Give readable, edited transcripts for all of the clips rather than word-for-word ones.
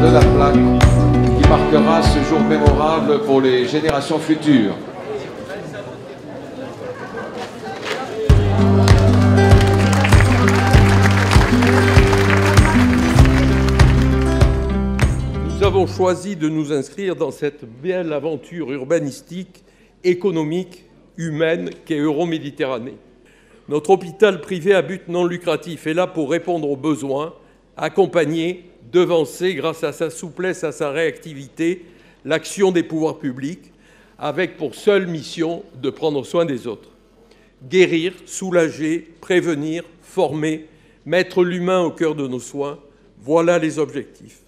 De la plaque qui marquera ce jour mémorable pour les générations futures. Nous avons choisi de nous inscrire dans cette belle aventure urbanistique, économique, humaine qu'est Euroméditerranée. Notre hôpital privé à but non lucratif est là pour répondre aux besoins, accompagner, devancer, grâce à sa souplesse, à sa réactivité, l'action des pouvoirs publics, avec pour seule mission de prendre soin des autres. Guérir, soulager, prévenir, former, mettre l'humain au cœur de nos soins, voilà les objectifs.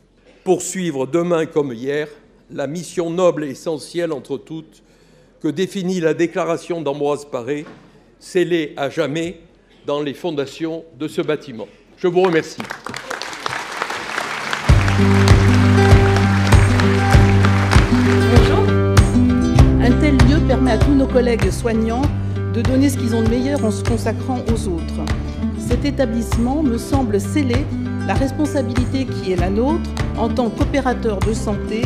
Poursuivre demain comme hier la mission noble et essentielle entre toutes que définit la déclaration d'Ambroise Paré, scellée à jamais dans les fondations de ce bâtiment. Je vous remercie. Bonjour. Un tel lieu permet à tous nos collègues soignants de donner ce qu'ils ont de meilleur en se consacrant aux autres. Cet établissement me semble sceller la responsabilité qui est la nôtre en tant qu'opérateur de santé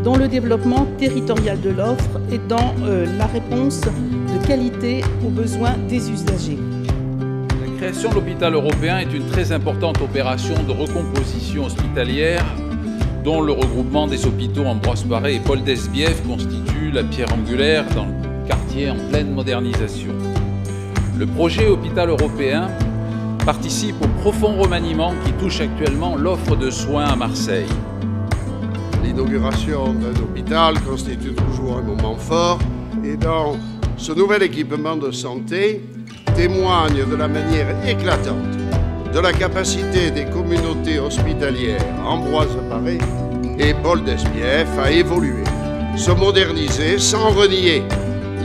dans le développement territorial de l'offre et dans la réponse de qualité aux besoins des usagers. La création de l'hôpital européen est une très importante opération de recomposition hospitalière dont le regroupement des hôpitaux Ambroise Paré et Paul Desbièvres constitue la pierre angulaire dans le quartier en pleine modernisation. Le projet hôpital européen participe au profond remaniement qui touche actuellement l'offre de soins à Marseille. L'inauguration d'un hôpital constitue toujours un moment fort et dans ce nouvel équipement de santé témoigne de la manière éclatante de la capacité des communautés hospitalières Ambroise Paré et Paul Desbièvres à évoluer, se moderniser sans renier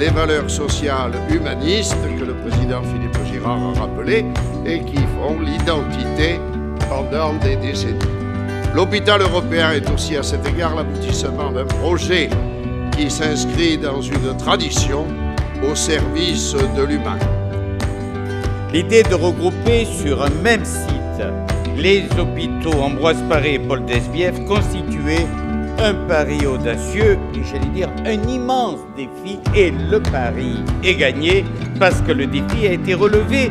les valeurs sociales humanistes que le président Philippe Girard a rappelées et qui font l'identité pendant des décennies. L'hôpital européen est aussi à cet égard l'aboutissement d'un projet qui s'inscrit dans une tradition au service de l'humain. L'idée de regrouper sur un même site les hôpitaux Ambroise Paré et Paul Desbièvres constituait un pari audacieux et j'allais dire un immense défi, et le pari est gagné parce que le défi a été relevé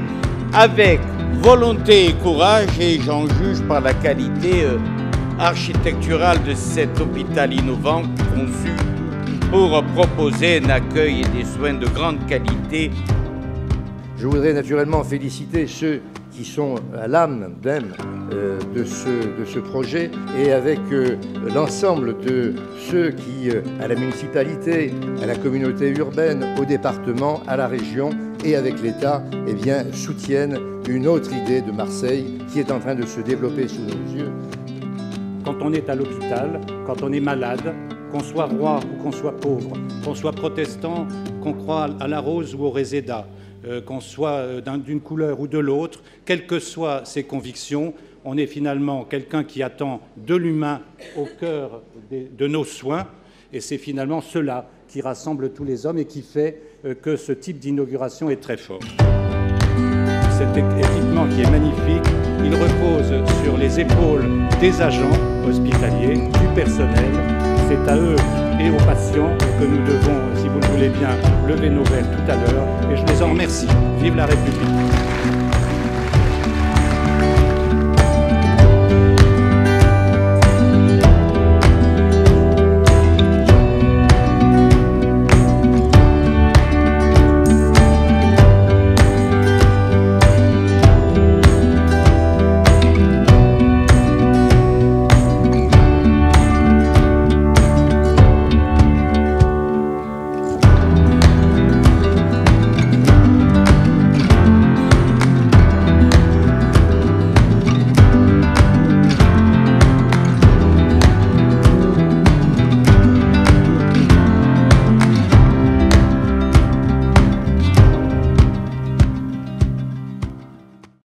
avec volonté et courage, et j'en juge par la qualité architecturale de cet hôpital innovant conçu pour proposer un accueil et des soins de grande qualité. Je voudrais naturellement féliciter ceux qui sont à l'âme même de ce projet, et avec l'ensemble de ceux qui, à la municipalité, à la communauté urbaine, au département, à la région et avec l'État, eh bien, soutiennent une autre idée de Marseille qui est en train de se développer sous nos yeux. Quand on est à l'hôpital, quand on est malade, qu'on soit roi ou qu'on soit pauvre, qu'on soit protestant, qu'on croit à la rose ou au réséda, qu'on soit d'une couleur ou de l'autre, quelles que soient ses convictions, on est finalement quelqu'un qui attend de l'humain au cœur de nos soins, et c'est finalement cela qui rassemble tous les hommes et qui fait que ce type d'inauguration est très fort. Cet équipement qui est magnifique, il repose sur les épaules des agents hospitaliers, du personnel. C'est à eux et aux patients que nous devons, si vous le voulez voulez bien lever nos verres tout à l'heure, et je les en remercie. Vive la République!